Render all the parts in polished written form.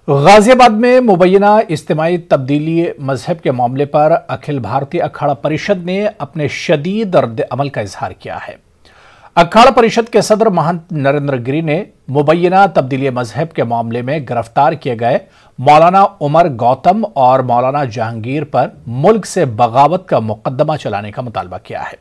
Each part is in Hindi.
गाजियाबाद में मुबैना इज्तिमाई तब्दीली मजहब के मामले पर अखिल भारतीय अखाड़ा परिषद ने अपने शदीद रद्द अमल का इजहार किया है। अखाड़ा परिषद के सदर महंत नरेंद्र गिरी ने मुबैना तब्दीली मजहब के मामले में गिरफ्तार किए गए मौलाना उमर गौतम और मौलाना जहांगीर पर मुल्क से बगावत का मुकदमा चलाने का मुतालबा किया है।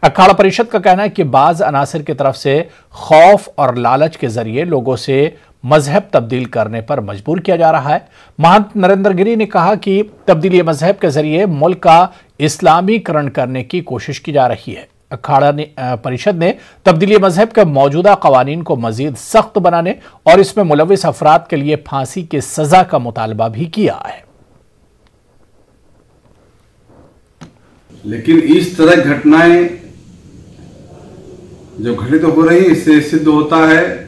अखाड़ा परिषद का कहना है कि बाज अनासिर की तरफ से खौफ और लालच के जरिए लोगों से मजहब तब्दील करने पर मजबूर किया जा रहा है। महंत नरेंद्र गिरी ने कहा कि तब्दीली मजहब के जरिए मुल्क का इस्लामीकरण करने की कोशिश की जा रही है। अखाड़ा परिषद ने तब्दीली मजहब के मौजूदा कवानीन को मजीद सख्त बनाने और इसमें मुलविस अफराद के लिए फांसी की सजा का मुतालबा भी किया है। लेकिन इस तरह घटनाएं जो घटित हो रही है, इससे सिद्ध होता है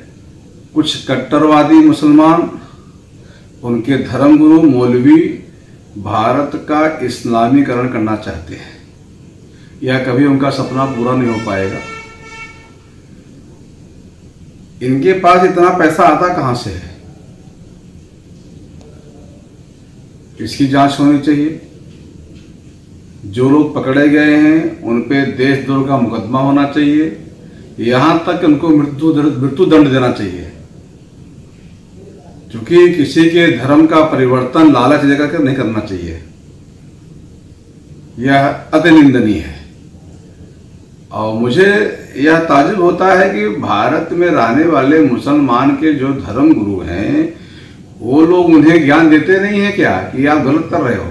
कुछ कट्टरवादी मुसलमान, उनके धर्मगुरु मौलवी भारत का इस्लामीकरण करना चाहते हैं। यह कभी उनका सपना पूरा नहीं हो पाएगा। इनके पास इतना पैसा आता कहां से है, इसकी जांच होनी चाहिए। जो लोग पकड़े गए हैं उन पे देशद्रोह का मुकदमा होना चाहिए, यहां तक उनको मृत्यु दंड देना चाहिए, क्योंकि किसी के धर्म का परिवर्तन लालच देकर नहीं करना चाहिए। यह अति निंदनीय है। और मुझे यह ताज्जुब होता है कि भारत में रहने वाले मुसलमान के जो धर्म गुरु हैं वो लोग उन्हें ज्ञान देते नहीं है क्या कि आप गलत कर रहे हो।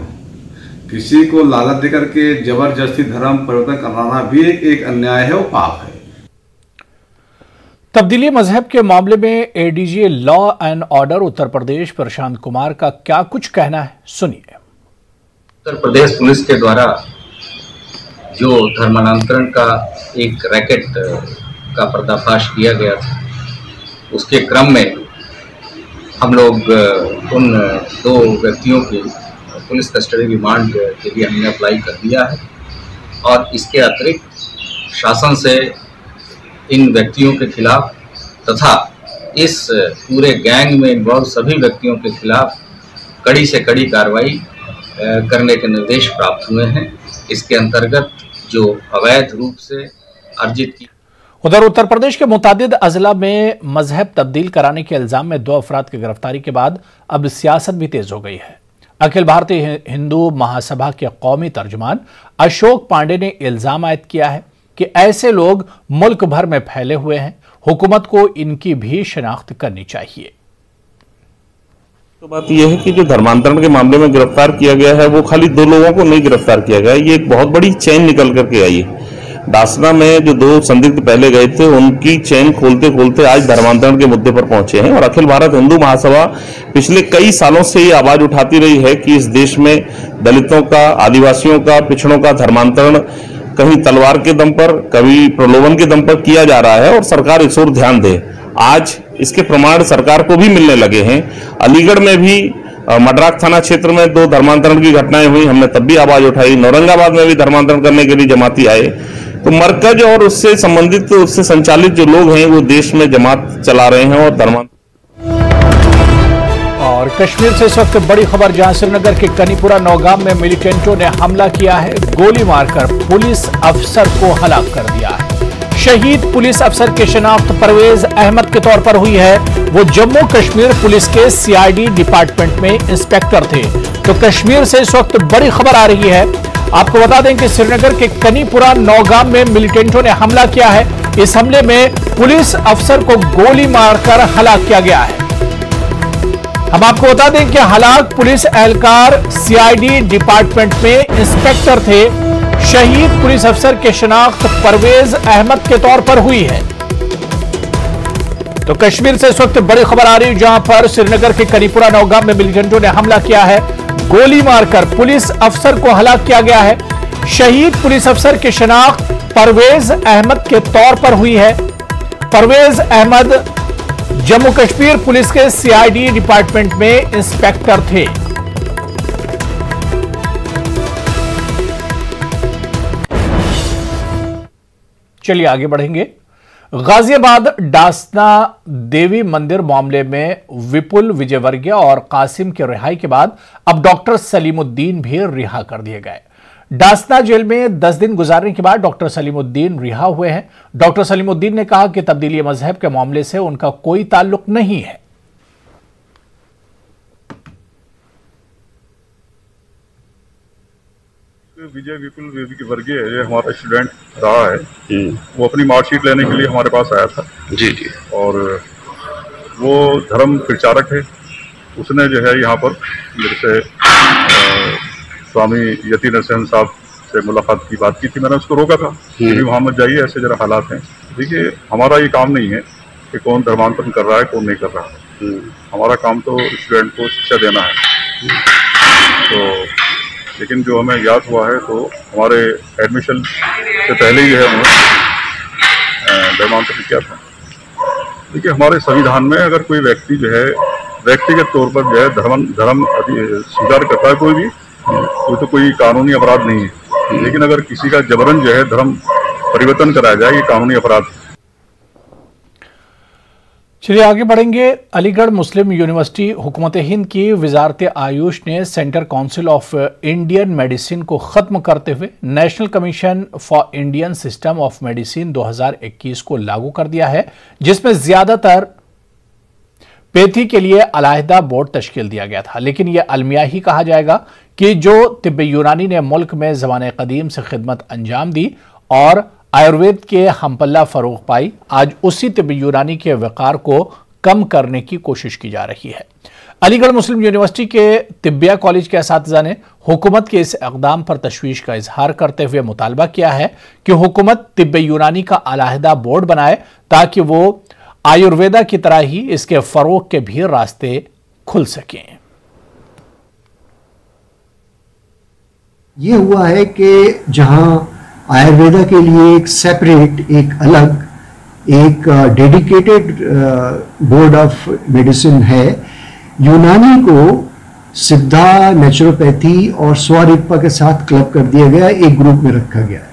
किसी को लालच देकर के जबरदस्ती धर्म परिवर्तन कराना भी एक अन्याय है, वो पाप है। तब्दीली मजहब के मामले में ADG law and order Uttar Pradesh Prashant Kumar का क्या कुछ कहना है, सुनिए। उत्तर प्रदेश पुलिस के द्वारा जो धर्मांतरण का एक रैकेट का पर्दाफाश किया गया था, उसके क्रम में हम लोग उन दो व्यक्तियों की पुलिस कस्टडी रिमांड के लिए हमने अप्लाई कर दिया है और इसके अतिरिक्त शासन से इन व्यक्तियों के खिलाफ तथा इस पूरे गैंग में इन्वॉल्व सभी व्यक्तियों के खिलाफ कड़ी से कड़ी कार्रवाई करने के निर्देश प्राप्त हुए हैं। इसके अंतर्गत जो अवैध रूप से अर्जित की। उधर उत्तर प्रदेश के मुतादिद अजला में मजहब तब्दील कराने के इल्जाम में 2 अफराद की गिरफ्तारी के बाद अब सियासत भी तेज हो गई है। अखिल भारतीय हिंदू महासभा के कौमी तर्जुमान अशोक पांडे ने इल्जाम आयद किया है कि ऐसे लोग मुल्क भर में फैले हुए हैं, हुकूमत को इनकी भी शनाख्त करनी चाहिए। तो बात यह है कि जो धर्मांतरण के मामले में गिरफ्तार किया गया है वो खाली 2 लोगों को नहीं गिरफ्तार किया गया है, ये एक बहुत बड़ी चेन निकल करके आई है। डासना में जो 2 संदिग्ध पहले गए थे उनकी चेन खोलते खोलते आज धर्मांतरण के मुद्दे पर पहुंचे हैं। और अखिल भारत हिंदू महासभा पिछले कई सालों से ये आवाज उठाती रही है कि इस देश में दलितों का, आदिवासियों का, पिछड़ों का धर्मांतरण कहीं तलवार के दम पर, कभी प्रलोभन के दम पर किया जा रहा है और सरकार इस ओर ध्यान दे। आज इसके प्रमाण सरकार को भी मिलने लगे हैं। अलीगढ़ में भी मडराक थाना क्षेत्र में 2 धर्मांतरण की घटनाएं हुई, हमने तब भी आवाज उठाई। औरंगाबाद में भी धर्मांतरण करने के लिए जमाती आए। तो मरकज और उससे संबंधित, उससे संचालित जो लोग हैं वो देश में जमात चला रहे हैं और धर्मांतरण। और कश्मीर से इस वक्त बड़ी खबर, जहां श्रीनगर के कनीपुरा नौगाम में मिलिटेंटों ने हमला किया है, गोली मारकर पुलिस अफसर को हलाक कर दिया है। शहीद पुलिस अफसर की शिनाख्त परवेज अहमद के तौर पर हुई है। वो जम्मू कश्मीर पुलिस के सीआईडी डिपार्टमेंट में इंस्पेक्टर थे। तो कश्मीर से इस वक्त बड़ी खबर आ रही है। आपको बता दें कि श्रीनगर के कनीपुरा नौगाम में मिलिटेंटों ने हमला किया है। इस हमले में पुलिस अफसर को गोली मारकर हलाक किया गया है। हम आपको बता दें कि हलाक पुलिस एहलकार सीआईडी डिपार्टमेंट में इंस्पेक्टर थे। शहीद पुलिस अफसर की शिनाख्त परवेज अहमद के तौर पर हुई है। तो कश्मीर से इस वक्त बड़ी खबर आ रही है, जहां पर श्रीनगर के कनीपुरा नौगाम में मिलिटेंटों ने हमला किया है, गोली मारकर पुलिस अफसर को हलाक किया गया है। शहीद पुलिस अफसर की शिनाख्त परवेज अहमद के तौर पर हुई है। परवेज अहमद जम्मू कश्मीर पुलिस के सीआईडी डिपार्टमेंट में इंस्पेक्टर थे। चलिए आगे बढ़ेंगे। गाजियाबाद डासना देवी मंदिर मामले में विपुल, विजयवर्गीय और कासिम की रिहाई के बाद अब डॉक्टर सलीमुद्दीन भी रिहा कर दिए गए। डासना जेल में 10 दिन गुजारने के बाद डॉक्टर सलीमुद्दीन रिहा हुए हैं। डॉक्टर सलीमुद्दीन ने कहा कि तब्दीली मजहब के मामले से उनका कोई ताल्लुक नहीं है। विजय विपुल वर्गीय ये हमारा स्टूडेंट रहा है। वो अपनी मार्कशीट लेने के लिए हमारे पास आया था। जी जी। और वो धर्म प्रचारक है। उसने जो है यहाँ पर मेरे से स्वामी यति नरसिंह साहब से मुलाकात की बात की थी। मैंने उसको रोका था कि वहाँ मत जाइए, ऐसे जरा हालात हैं। देखिए, हमारा ये काम नहीं है कि कौन धर्मांतरण कर रहा है कौन नहीं कर रहा है। हमारा काम तो स्टूडेंट को शिक्षा देना है। तो लेकिन जो हमें याद हुआ है तो हमारे एडमिशन से पहले ही है उन्होंने धर्मांतरण किया था। देखिए, हमारे संविधान में अगर कोई व्यक्ति जो है व्यक्तिगत तौर पर जो है धर्म स्वीकार करता है कोई तो कोई कानूनी अपराध नहीं है। लेकिन अगर किसी का जबरन जो है धर्म परिवर्तन कराया जाए, ये कानूनी अपराध है। चलिए आगे बढ़ेंगे। अलीगढ़ मुस्लिम यूनिवर्सिटी हुकूमत हिंद की वजारत आयुष ने centre council of Indian medicine को खत्म करते हुए national commission for Indian system of medicine 2021 को लागू कर दिया है, जिसमें ज्यादातर पैथी के लिए अलहदा बोर्ड तश्कील दिया गया था। लेकिन यह अलमिया ही कहा जाएगा कि जो तिब्बे यूनानी ने मुल्क में ज़माने कदीम से खिदमत अंजाम दी और आयुर्वेद के हमपल्ला फरोग पाई, आज उसी तिब्बे यूनानी के वक़ार को कम करने की कोशिश की जा रही है। अलीगढ़ मुस्लिम यूनिवर्सिटी के तिब्बिया कॉलेज के असातिज़ा ने हुकूमत के इस इक़दाम पर तशवीश का इजहार करते हुए मुतालबा किया है कि हुकूमत तिब्बे यूनानी का अलहदा बोर्ड बनाए ताकि वो आयुर्वेदा की तरह ही इसके फरोग के भी रास्ते खुल सकें। ये हुआ है कि जहां आयुर्वेदा के लिए एक सेपरेट, एक अलग, एक डेडिकेटेड बोर्ड ऑफ मेडिसिन है, यूनानी को सिद्धा, नेचुरोपैथी और स्वरिग्पा के साथ क्लब कर दिया गया, एक ग्रुप में रखा गया है।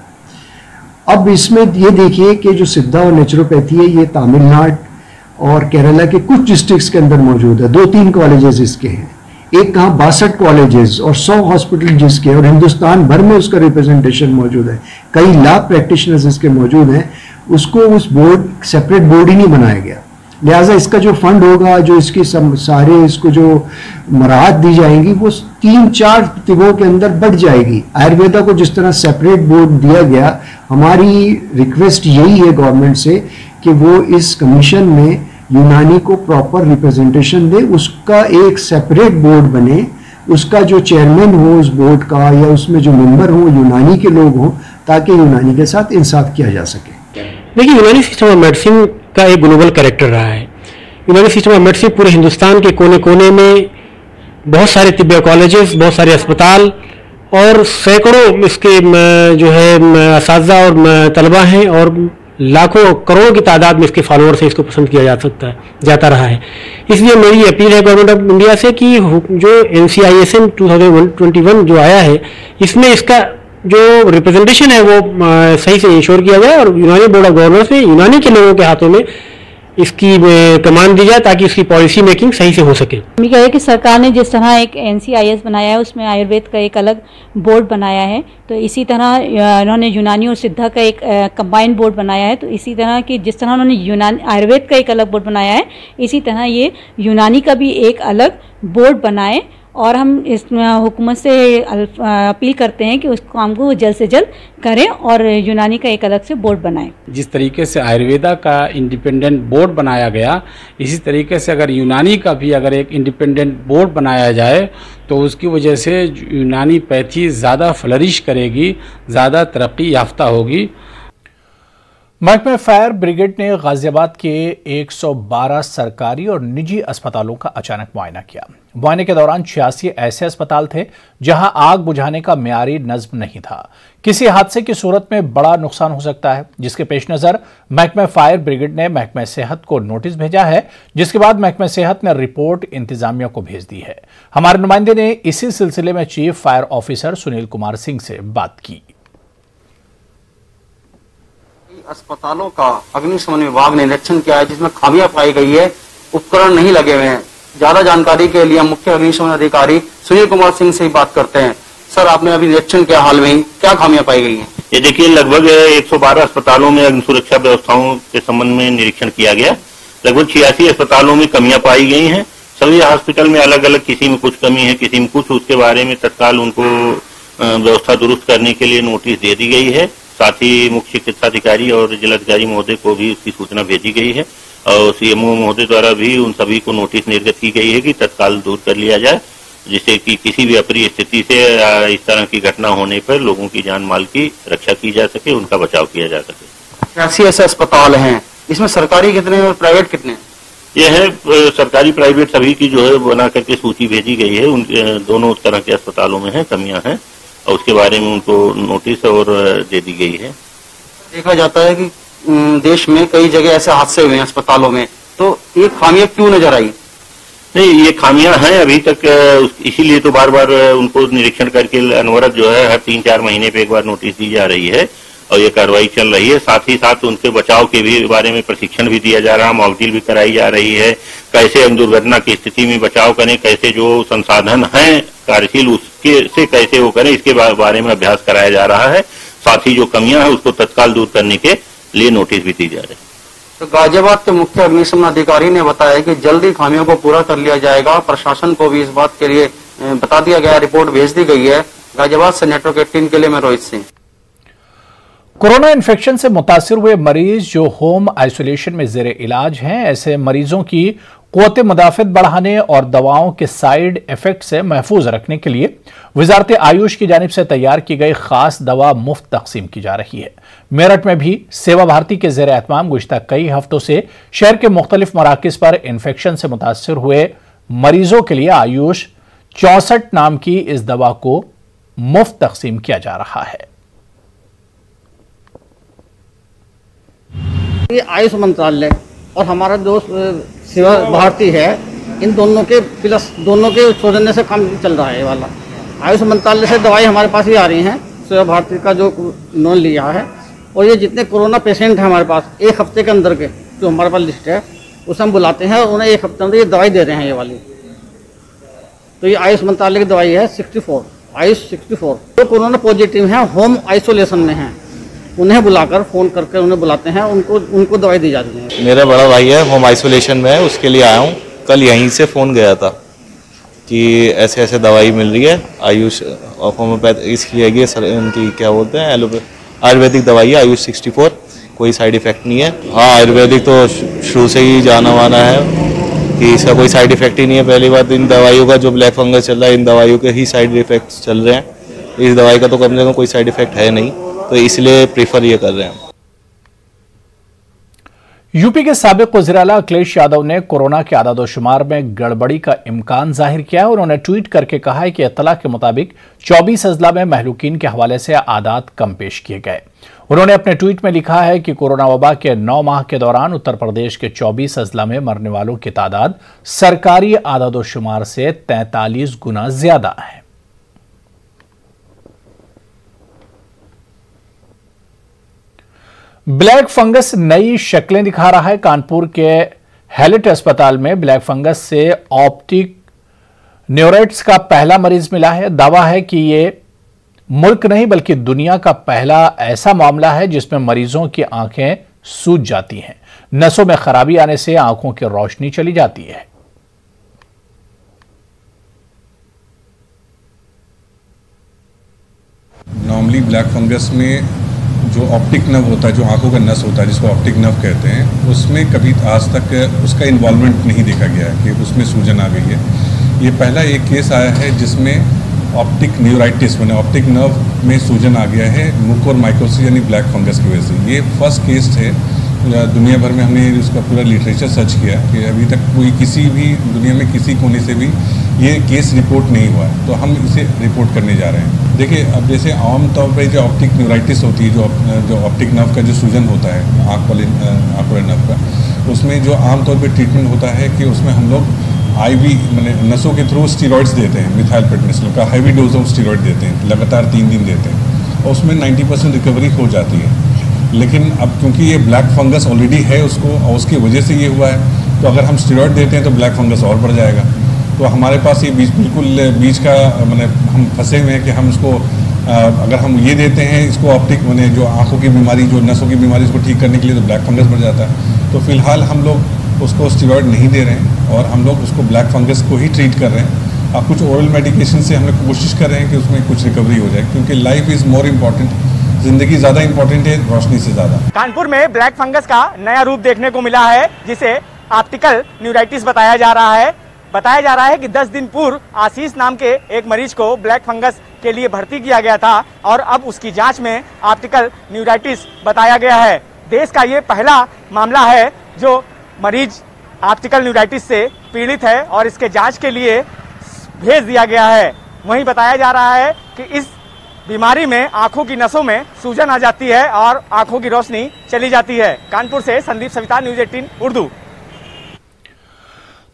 अब इसमें ये देखिए कि जो सिद्धा और नेचुरोपैथी है ये तमिलनाडु और केरला के कुछ डिस्ट्रिक्ट्स के अंदर मौजूद है। 2-3 कॉलेजेस इसके हैं, एक कहाँ 62 कॉलेजेस और 100 हॉस्पिटल जिसके, और हिंदुस्तान भर में उसका रिप्रेजेंटेशन मौजूद है। कई लाख प्रैक्टिशनर्स इसके मौजूद हैं। उसको उस बोर्ड, सेपरेट बोर्ड ही नहीं बनाया गया। लिहाजा इसका जो फंड होगा, जो इसकी सारे इसको जो मराहत दी जाएंगी, वो 3-4 तिबों के अंदर बढ़ जाएगी। आयुर्वेदा को जिस तरह सेपरेट बोर्ड दिया गया, हमारी रिक्वेस्ट यही है गवर्नमेंट से कि वो इस कमीशन में यूनानी को प्रॉपर रिप्रेजेंटेशन दे, उसका एक सेपरेट बोर्ड बने, उसका जो चेयरमैन हो उस बोर्ड का या उसमें जो मेंबर हो यूनानी के लोग हों, ताकि यूनानी के साथ इंसाफ किया जा सके। देखिए, यूनानी सिस्टम ऑफ मेडिसिन का एक ग्लोबल कैरेक्टर रहा है। यूनानी सिस्टम ऑफ मेडिसिन पूरे हिंदुस्तान के कोने कोने में बहुत सारे तिब्बे कॉलेजेस, बहुत सारे अस्पताल और सैकड़ों इसके जो है असातिज़ा और तलबा हैं और लाखों करोड़ों की तादाद में इसके फॉलोअर से इसको पसंद किया जाता रहा है। इसलिए मेरी अपील है गवर्नमेंट ऑफ इंडिया से कि जो NCISM 2021 जो आया है, इसमें इसका जो रिप्रेजेंटेशन है वो सही से इंश्योर किया जाए और यूनानी बोर्ड ऑफ गवर्नर्स में यूनानी के लोगों के हाथों में इसकी कमान दी जाए ताकि इसकी पॉलिसी मेकिंग सही से हो सके। हम कह रहे कि सरकार ने जिस तरह एक NCIS बनाया है, उसमें आयुर्वेद का एक अलग बोर्ड बनाया है, तो इसी तरह उन्होंने यूनानी और सिद्धा का एक कंबाइंड बोर्ड बनाया है। तो इसी तरह की जिस तरह उन्होंने आयुर्वेद का एक अलग बोर्ड बनाया है, इसी तरह ये यूनानी का भी एक अलग बोर्ड बनाए। और हम इस हुकूमत से अपील करते हैं कि उस काम को जल्द से जल्द करें और यूनानी का एक अलग से बोर्ड बनाएं। जिस तरीके से आयुर्वेदा का इंडिपेंडेंट बोर्ड बनाया गया, इसी तरीके से अगर यूनानी का भी अगर एक इंडिपेंडेंट बोर्ड बनाया जाए तो उसकी वजह से यूनानी पैथी ज़्यादा फ्लरिश करेगी, ज़्यादा तरक्की याफ्ता होगी। महकमा फायर ब्रिगेड ने गाजियाबाद के 112 सरकारी और निजी अस्पतालों का अचानक मुआयना किया। मुआयने के दौरान 86 ऐसे अस्पताल थे जहां आग बुझाने का मियारी नज़्म नहीं था। किसी हादसे की सूरत में बड़ा नुकसान हो सकता है, जिसके पेश नज़र महकमा फायर ब्रिगेड ने महकमा सेहत को नोटिस भेजा है, जिसके बाद महकमा सेहत ने रिपोर्ट इंतजामिया को भेज दी है। हमारे नुमाइंदे ने इसी सिलसिले में chief fire officer Sunil Kumar Singh से बात की। अस्पतालों का अग्निशमन विभाग ने निरीक्षण किया है जिसमें खामियां पाई गई है, उपकरण नहीं लगे हुए हैं। ज्यादा जानकारी के लिए मुख्य अग्निशमन अधिकारी सुनील कुमार सिंह से ही बात करते हैं। सर, आपने अभी निरीक्षण किया, हाल में ही क्या खामियां पाई गई हैं? ये देखिए, लगभग 112 अस्पतालों में अग्नि सुरक्षा व्यवस्थाओं के संबंध में निरीक्षण किया गया। लगभग 86 अस्पतालों में कमियां पाई गई हैं। सभी हॉस्पिटल में अलग अलग, किसी में कुछ कमी है, किसी में कुछ, उसके बारे में तत्काल उनको व्यवस्था दुरुस्त करने के लिए नोटिस दे दी गई है। साथ ही मुख्य चिकित्साधिकारी और जिलाधिकारी महोदय को भी उसकी सूचना भेजी गई है और सीएमओ महोदय द्वारा भी उन सभी को नोटिस निर्गत की गई है कि तत्काल दूर कर लिया जाए, जिससे कि किसी भी अप्रिय स्थिति से इस तरह की घटना होने पर लोगों की जान माल की रक्षा की जा सके, उनका बचाव किया जा सके। 86 ऐसे अस्पताल हैं, इसमें सरकारी कितने और प्राइवेट कितने? यह है सरकारी प्राइवेट सभी की जो है बना करके सूची भेजी गई है। उन दोनों तरह के अस्पतालों में है कमियां हैं और उसके बारे में उनको नोटिस और दे दी गई है। देखा जाता है कि देश में कई जगह ऐसे हादसे हुए हैं अस्पतालों में, तो ये खामियां क्यों नजर आई? नहीं, ये खामियां हैं अभी तक, इसीलिए तो बार बार उनको निरीक्षण करके अनवरत जो है हर 3-4 महीने पे एक बार नोटिस दी जा रही है और ये कार्रवाई चल रही है। साथ ही साथ उनके बचाव के भी बारे में प्रशिक्षण भी दिया जा रहा है, मॉक ड्रिल भी कराई जा रही है, कैसे हम दुर्घटना की स्थिति में बचाव करें, कैसे जो संसाधन हैं कार्यशील उसके से कैसे वो करें, इसके बारे में अभ्यास कराया जा रहा है। साथ ही जो कमियां हैं उसको तत्काल दूर करने के लिए नोटिस भी दी जा रही है। तो गाजियाबाद के मुख्य अग्निशमन अधिकारी ने बताया कि जल्दी खामियों को पूरा कर लिया जाएगा। प्रशासन को भी इस बात के लिए बता दिया गया, रिपोर्ट भेज दी गई है। गाजियाबाद से नेटवर्क 18 के लिए मैं रोहित सिंह। कोरोना इन्फेक्शन से मुतासिर हुए मरीज जो होम आइसोलेशन में जेर इलाज हैं, ऐसे मरीजों की क़ुव्वत मुदाफ़त बढ़ाने और दवाओं के साइड इफेक्ट से महफूज रखने के लिए वजारत आयुष की जानिब से तैयार की गई खास दवा मुफ्त तकसीम की जा रही है। मेरठ में भी सेवा भारती के ज़ेर एहतमाम गुज़िश्ता कई हफ्तों से शहर के मुख्तलिफ मराकिज़ पर इन्फेक्शन से मुतासिर हुए मरीजों के लिए आयुष 64 नाम की इस दवा को मुफ्त तकसीम किया जा रहा है। ये आयुष मंत्रालय और हमारा जो सेवा भारती है, इन दोनों के प्लस दोनों के सौजन्य से काम चल रहा है। ये वाला आयुष मंत्रालय से दवाई हमारे पास ही आ रही हैं, सेवा भारती का जो लोन लिया है। और ये जितने कोरोना पेशेंट हैं हमारे पास, एक हफ्ते के अंदर के जो हमारे पास लिस्ट है उसे हम बुलाते हैं और उन्हें एक हफ्ते अंदर ये दवाई दे रहे हैं ये वाली। तो ये आयुष मंत्रालय की दवाई है 64, आयुष 64। जो कोरोना पॉजिटिव हैं, होम आइसोलेशन में हैं, उन्हें बुलाकर फ़ोन करके उन्हें बुलाते हैं, उनको दवाई दी जाती है। मेरा बड़ा भाई है, होम आइसोलेशन में है, उसके लिए आया हूँ। कल यहीं से फ़ोन गया था कि ऐसे ऐसे दवाई मिल रही है, आयुष होम्योपैथ इसकी है, सर उनकी क्या बोलते हैं, आयुर्वेदिक दवाई है आयुष 64, कोई साइड इफ़ेक्ट नहीं है। हाँ, आयुर्वेदिक तो शुरू से ही जाना माना है कि इसका कोई साइड इफ़ेक्ट ही नहीं है। पहली बात, इन दवाइयों का जो ब्लैक फंगस चल रहा है, इन दवाइयों के ही साइड इफ़ेक्ट्स चल रहे हैं। इस दवाई का तो कम से कम कोई साइड इफ़ेक्ट है नहीं, तो इसलिए प्रीफर ये कर रहे हैं। यूपी के साबिक वज़ीर-ए-आला अखिलेश यादव ने कोरोना के आदाद-ओ-शुमार में गड़बड़ी का इम्कान जाहिर किया है। उन्होंने ट्वीट करके कहा है कि इत्तला के मुताबिक 24 अजला में महलूकीन के हवाले से आदाद कम पेश किए गए। उन्होंने अपने ट्वीट में लिखा है कि कोरोना वबा के 9 माह के दौरान उत्तर प्रदेश के 24 अजला में मरने वालों की तादाद सरकारी आदाद-ओ-शुमार से 43 गुना ज्यादा है। ब्लैक फंगस नई शक्लें दिखा रहा है। कानपुर के हेलिट अस्पताल में ब्लैक फंगस से ऑप्टिक न्यूराइटिस का पहला मरीज मिला है। दावा है कि ये मुल्क नहीं बल्कि दुनिया का पहला ऐसा मामला है जिसमें मरीजों की आंखें सूज जाती हैं, नसों में खराबी आने से आंखों की रोशनी चली जाती है। नॉर्मली ब्लैक फंगस में जो ऑप्टिक नर्व होता है, जो आंखों का नस होता है जिसको ऑप्टिक नर्व कहते हैं, उसमें कभी आज तक उसका इन्वॉल्वमेंट नहीं देखा गया है कि उसमें सूजन आ गई है। ये पहला एक केस आया है जिसमें ऑप्टिक न्यूराइटिस मैंने ऑप्टिक नर्व में सूजन आ गया है म्यूकोरमाइकोसिस यानी ब्लैक फंगस की वजह से। ये फर्स्ट केस है दुनिया भर में। हमने इसका पूरा लिटरेचर सर्च किया कि अभी तक कोई किसी भी दुनिया में किसी कोने से भी ये केस रिपोर्ट नहीं हुआ है, तो हम इसे रिपोर्ट करने जा रहे हैं। देखिए, अब जैसे आम तौर पे जो ऑप्टिक न्यूराइटिस होती है, जो ऑप्टिक नर्व का जो सूजन होता है आँख वाले नर्व का, उसमें जो आम तौर पे ट्रीटमेंट होता है कि उसमें हम लोग IV मैंने नसों के थ्रू स्टीरॉइड्स देते हैं, मिथाइलप्रेडनिसोल का हैवी डोज ऑफ स्टीरॉइड देते हैं, लगातार 3 दिन देते हैं और उसमें 90% रिकवरी हो जाती है। लेकिन अब क्योंकि ये ब्लैक फंगस ऑलरेडी है उसको और उसकी वजह से ये हुआ है, तो अगर हम स्टेरॉइड देते हैं तो ब्लैक फंगस और बढ़ जाएगा। तो हमारे पास ये बिल्कुल बीच का हम फंसे हुए हैं कि हम इसको अगर हम ये देते हैं इसको ऑप्टिक जो आंखों की बीमारी, जो नसों की बीमारी, इसको ठीक करने के लिए तो ब्लैक फंगस बढ़ जाता है। तो फिलहाल हम लोग उसको स्टेरॉइड नहीं दे रहे हैं और हम लोग उसको ब्लैक फंगस को ही ट्रीट कर रहे हैं। अब कुछ ओरल मेडिकेशन से हम लोग कोशिश कर रहे हैं कि उसमें कुछ रिकवरी हो जाए, क्योंकि लाइफ इज़ मोर इम्पॉर्टेंट, जिंदगी ज़्यादा इम्पोर्टेंट है रोशनी से ज़्यादा। कानपुर में ब्लैक फंगस का नया रूप देखने को मिला है, जिसे ऑप्टिकल न्यूराइटिस बताया जा रहा है। बताया जा रहा है कि 10 दिन पूर्व आशीष नाम के एक मरीज को ब्लैक फंगस के लिए भर्ती किया गया था और अब उसकी जांच में ऑप्टिकल न्यूराइटिस बताया गया है। देश का ये पहला मामला है जो मरीज ऑप्टिकल न्यूराइटिस से पीड़ित है और इसके जांच के लिए भेज दिया गया है। वहीं बताया जा रहा है कि इस बीमारी में आंखों की नसों में सूजन आ जाती है और आंखों की रोशनी चली जाती है। कानपुर से संदीप सविता, न्यूज़ 18 उर्दू।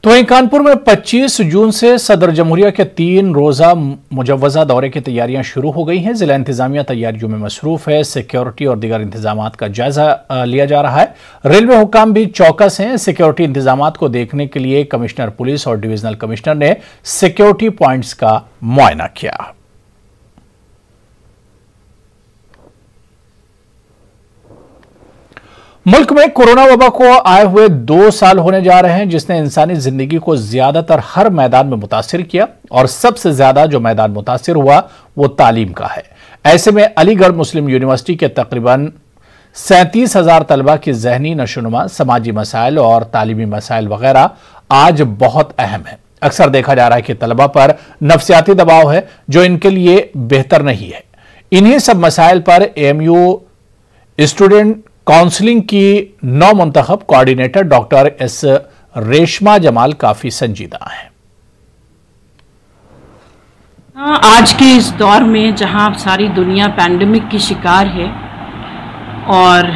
तो वहीं कानपुर में 25 जून से सदर जमहूरिया के 3 रोजा मुजव्वजा दौरे की तैयारियां शुरू हो गई हैं। जिला इंतजामिया तैयारियों में मसरूफ है। सिक्योरिटी और दीगर इंतजामात का जायजा लिया जा रहा है। रेलवे हुकाम भी चौकस हैं। सिक्योरिटी इंतजामात को देखने के लिए कमिश्नर पुलिस और डिविजनल कमिश्नर ने सिक्योरिटी पॉइंट्स का मुआयना किया। मुल्क में कोरोना वबा को आए हुए 2 साल होने जा रहे हैं, जिसने इंसानी जिंदगी को ज्यादातर हर मैदान में मुतासिर किया और सबसे ज्यादा जो मैदान मुतासिर हुआ वो तालीम का है। ऐसे में अलीगढ़ मुस्लिम यूनिवर्सिटी के तकरीबन 37,000 तलबा की जहनी नशोनुमा, समाजी मसाइल और तालीमी मसाइल वगैरह आज बहुत अहम है। अक्सर देखा जा रहा है कि तलबा पर नफ्सियाती दबाव है जो इनके लिए बेहतर नहीं है। इन्हीं सब मसाइल पर AMU स्टूडेंट काउंसलिंग की नौ मुंतखब coordinator doctor S Reshma Jamal काफी संजीदा हैं। आज के इस दौर में जहां सारी दुनिया पैंडेमिक की शिकार है और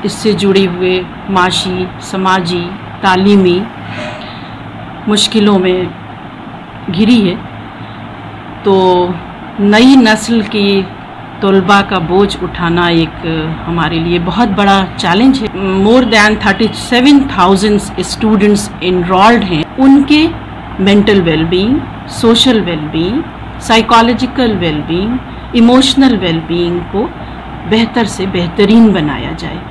इससे जुड़े हुए माशी, समाजी, तालीमी मुश्किलों में घिरी है, तो नई नस्ल की तलबा का बोझ उठाना एक हमारे लिए बहुत बड़ा चैलेंज है। मोर दैन 37,000 स्टूडेंट्स इनरोल्ड हैं। उनके mental wellbeing, social wellbeing, psychological wellbeing, emotional wellbeing को बेहतर से बेहतरीन बनाया जाए।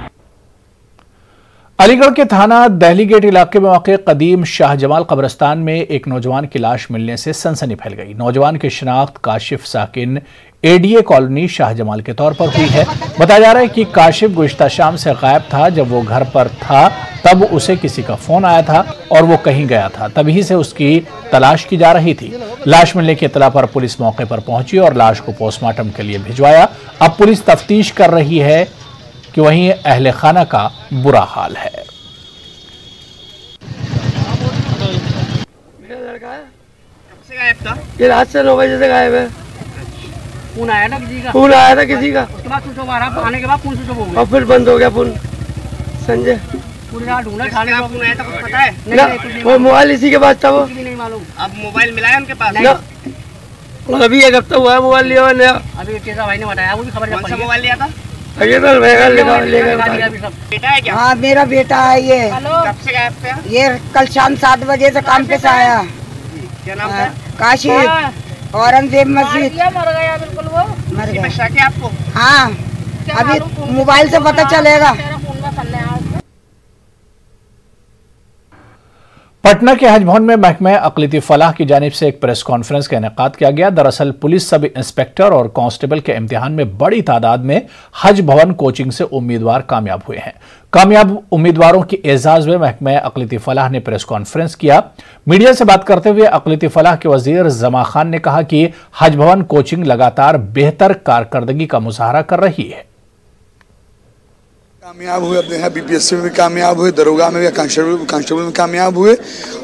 अलीगढ़ के थाना दहली गेट इलाके में वाक़ कदीम शाहजमाल कब्रिस्तान में एक नौजवान की लाश मिलने से सनसनी फैल गई। नौजवान की शिनाख्त काशिफ साकिन ADA कॉलोनी शाहजमाल के तौर पर हुई है। बताया जा रहा है कि काशिफ गुज़िश्ता शाम से गायब था। जब वो घर पर था तब उसे किसी का फोन आया था और वो कहीं गया था, तभी से उसकी तलाश की जा रही थी। लाश मिलने की इत्तला पर पुलिस मौके पर पहुंची और लाश को पोस्टमार्टम के लिए भिजवाया। अब पुलिस तफ्तीश कर रही है कि वहीं अहले खाना का बुरा हाल है। ये रात से 9 बजे से गायब है। फोन आया था किसी का? फोन आया था किसी का, उसके बाद स्विच ऑफ आ रहा, आने के बाद फोन स्विच ऑफ हो गया और फिर बंद हो गया फोन। संजय पूरी रात ढूंढा, थाने का फोन आया था, कुछ पता है? नहीं, वो मोबाइल इसी के पास था, वो भी नहीं मालूम। अब मोबाइल मिला है उनके पास? नहीं, अभी 1 हफ्ता हुआ है मोबाइल लिया हुआ नया। अभी केसा भाई ने बताया, वो भी खबर जब पड़ी। मोबाइल लिया था? ये तो बेटा है क्या? हाँ, मेरा बेटा है ये। कब से गायब थे? ये कल शाम 7 बजे से काम पे से आया। क्या नाम था? काशिफ, औरंगजेब मस्जिद। मर गया बिल्कुल, वो मर गया। शक है आपको? हाँ, अभी मोबाइल से पता चलेगा। पटना के हज भवन में महकमा अक़लियती फलाह की जानिब से एक प्रेस कॉन्फ्रेंस का इनेकाद किया गया। दरअसल पुलिस सब इंस्पेक्टर और कांस्टेबल के इम्तिहान में बड़ी तादाद में हज भवन कोचिंग से उम्मीदवार कामयाब हुए हैं। कामयाब उम्मीदवारों की एजाज में महकमा अक़लियती फलाह ने प्रेस कॉन्फ्रेंस किया। मीडिया से बात करते हुए अक़लियती फलाह के वजीर जमा खान ने कहा कि हज भवन कोचिंग लगातार बेहतर कारकर्दगी का मुजाहरा कर रही है। कामयाब हुए, अपने यहाँ BPSC में भी कामयाब हुए, दरोगा में भी, कांस्टेबल में कामयाब हुए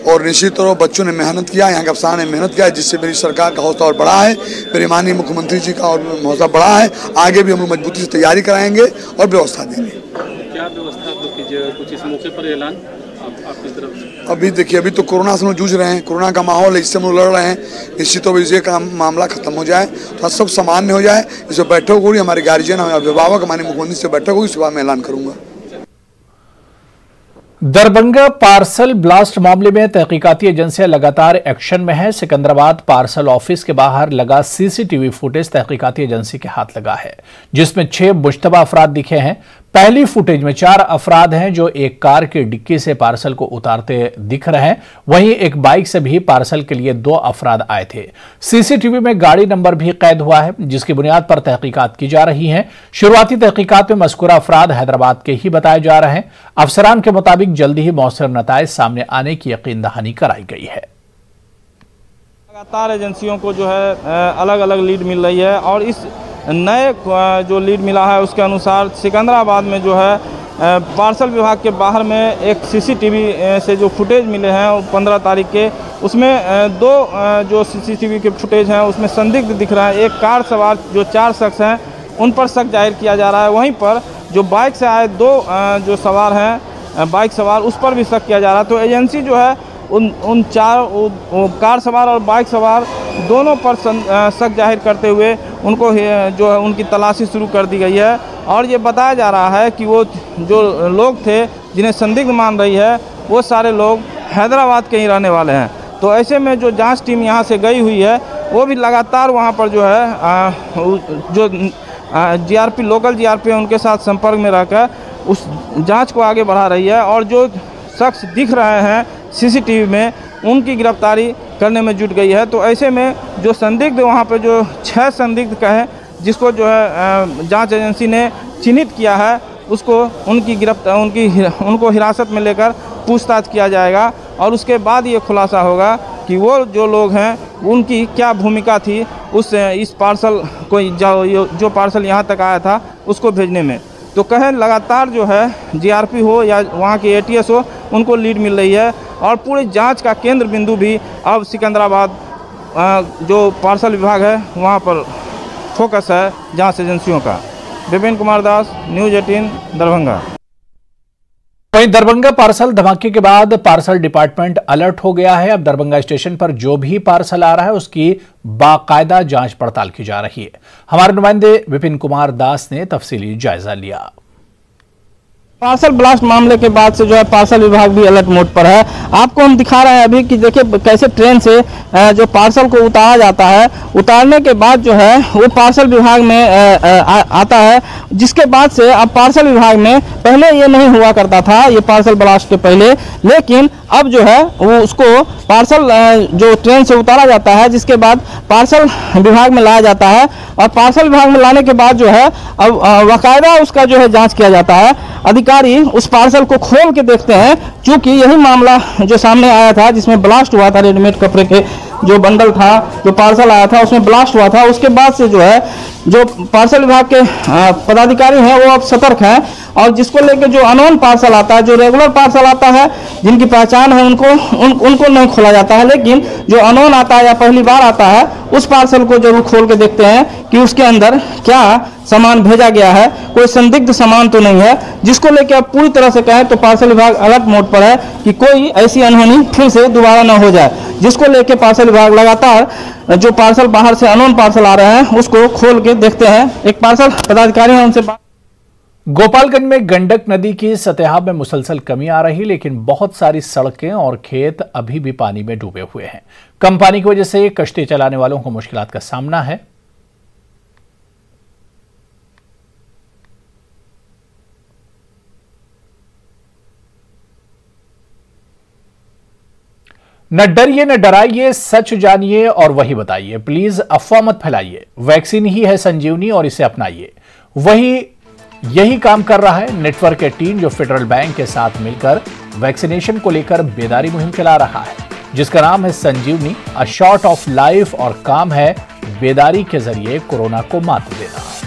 और निश्चित तौर पर बच्चों ने मेहनत किया, यहाँ के अफसरान ने मेहनत किया, जिससे मेरी सरकार का हौसला और बढ़ा है, मेरे माननीय मुख्यमंत्री जी का और हौसला बढ़ा है। आगे भी हम लोग मजबूती से तैयारी कराएंगे और व्यवस्था देंगे। क्या व्यवस्था आप लोग कीजिएगा? कुछ इस मौके पर ऐलान आपकी तरफ से? अभी देखिए, अभी तो कोरोना से हम लोग जूझ रहे हैं, कोरोना का माहौल है, इससे हम लोग लड़ रहे हैं। निश्चित तौर पर का मामला खत्म हो जाए तो सब सामान्य हो जाए। इस पर बैठक होगी, हमारे गार्जियन, हमारे अभिभावक, हमारे मुख्यमंत्री से बैठक होगी, सुबह में ऐलान करूंगा। दरभंगा पार्सल ब्लास्ट मामले में तहकीकाती एजेंसियां लगातार एक्शन में है। सिकंदराबाद पार्सल ऑफिस के बाहर लगा सीसीटीवी फुटेज तहकीकाती एजेंसी के हाथ लगा है, जिसमें 6 मुश्तबा अफराद दिखे हैं। पहली फुटेज में 4 अफराद हैं जो एक कार की डिक्की से पार्सल को उतारते दिख रहे हैं। वहीं एक बाइक से भी पार्सल के लिए 2 अफराद आए थे। सीसीटीवी में गाड़ी नंबर भी कैद हुआ है, जिसकी बुनियाद पर तहकीकात की जा रही है। शुरुआती तहकीकात में मज़कूरा अफराद हैदराबाद के ही बताए जा रहे हैं। अफसरान के मुताबिक जल्दी ही मौसर नताइज सामने आने की यकीन दहानी कराई गई है। लगातार एजेंसियों को जो है अलग अलग लीड मिल रही है और इस नए जो लीड मिला है उसके अनुसार सिकंदराबाद में जो है पार्सल विभाग के बाहर में एक सीसीटीवी से जो फुटेज मिले हैं 15 तारीख के, उसमें 2 जो सीसीटीवी के फुटेज हैं उसमें संदिग्ध दिख रहा है। एक कार सवार जो 4 शख्स हैं उन पर शक जाहिर किया जा रहा है। वहीं पर जो बाइक से आए 2 जो सवार हैं बाइक सवार, उस पर भी शक किया जा रहा है। तो एजेंसी जो है उन 4 कार सवार और बाइक सवार दोनों पर शक जाहिर करते हुए उनको जो है उनकी तलाशी शुरू कर दी गई है। और ये बताया जा रहा है कि वो जो लोग थे जिन्हें संदिग्ध मान रही है वो सारे लोग हैदराबाद के ही रहने वाले हैं। तो ऐसे में जो जांच टीम यहाँ से गई हुई है वो भी लगातार वहाँ पर जो है जो जीआरपी लोकल जीआरपी है उनके साथ संपर्क में रहकर उस जाँच को आगे बढ़ा रही है। और जो शख्स दिख रहे हैं सीसीटीवी में उनकी गिरफ्तारी करने में जुट गई है। तो ऐसे में जो संदिग्ध वहाँ पे जो 6 संदिग्ध का है जिसको जो है जांच एजेंसी ने चिन्हित किया है उसको उनको हिरासत में लेकर पूछताछ किया जाएगा और उसके बाद ये खुलासा होगा कि वो जो लोग हैं उनकी क्या भूमिका थी इस पार्सल को जो पार्सल यहाँ तक आया था उसको भेजने में। तो कहें लगातार जो है जीआरपी हो या वहाँ के एटीएस हो उनको लीड मिल रही है और पूरी जांच का केंद्र बिंदु भी अब सिकंदराबाद जो पार्सल विभाग है वहाँ पर फोकस है जांच एजेंसियों का। विपिन कुमार दास, न्यूज़ 18 दरभंगा। वहीं दरभंगा पार्सल धमाके के बाद पार्सल डिपार्टमेंट अलर्ट हो गया है। अब दरभंगा स्टेशन पर जो भी पार्सल आ रहा है उसकी बाकायदा जांच पड़ताल की जा रही है। हमारे नुमाइंदे विपिन कुमार दास ने तफसीली जायजा लिया। पार्सल ब्लास्ट मामले के बाद से जो है पार्सल विभाग भी अलर्ट मोड पर है। आपको हम दिखा रहे हैं अभी कि देखिए कैसे ट्रेन से जो पार्सल को उतारा जाता है, उतारने के बाद जो है वो पार्सल विभाग में आता है, जिसके बाद से अब पार्सल विभाग में पहले ये नहीं हुआ करता था, ये पार्सल ब्लास्ट के पहले, लेकिन अब जो है वो उसको पार्सल जो ट्रेन से उतारा जाता है जिसके बाद पार्सल विभाग में लाया जाता है और पार्सल विभाग में लाने के बाद जो है अब बाकायदा उसका जो है जांच किया जाता है। अधिकारी उस पार्सल को खोल के देखते हैं, क्योंकि यही मामला जो सामने आया था जिसमें ब्लास्ट हुआ था, रेडीमेड कपड़े के जो बंडल था, जो पार्सल आया था उसमें ब्लास्ट हुआ था। उसके बाद से जो है जो पार्सल विभाग के पदाधिकारी हैं वो अब सतर्क हैं और जिसको लेकर जो अननोन पार्सल आता है, जो रेगुलर पार्सल आता है, जिनकी पहचान है उनको नहीं खोला जाता है, लेकिन जो अननोन आता है या पहली बार आता है उस पार्सल को जरूर खोल के देखते हैं कि उसके अंदर क्या सामान भेजा गया है, कोई संदिग्ध सामान तो नहीं है। जिसको लेकर अब पूरी तरह से कहें तो पार्सल विभाग अलर्ट मोड पर है कि कोई ऐसी अनहोनी फिर से दोबारा न हो जाए, जिसको लेकर पार्सल विभाग लगातार जो पार्सल बाहर से अननोन पार्सल आ रहे हैं उसको खोल के देखते हैं। एक पार्सल पदाधिकारी है उनसे गोपालगंज में गंडक नदी की सतह में मुसलसल कमी आ रही, लेकिन बहुत सारी सड़कें और खेत अभी भी पानी में डूबे हुए हैं। कम पानी की वजह से कश्ती चलाने वालों को मुश्किलात का सामना है। न डरिए न डराइए, सच जानिए और वही बताइए। प्लीज अफवाह मत फैलाइए। वैक्सीन ही है संजीवनी और इसे अपनाइए। यही काम कर रहा है नेटवर्क 18 जो फेडरल बैंक के साथ मिलकर वैक्सीनेशन को लेकर बेदारी मुहिम चला रहा है, जिसका नाम है संजीवनी, अ शॉट ऑफ लाइफ, और काम है बेदारी के जरिए कोरोना को मात देना।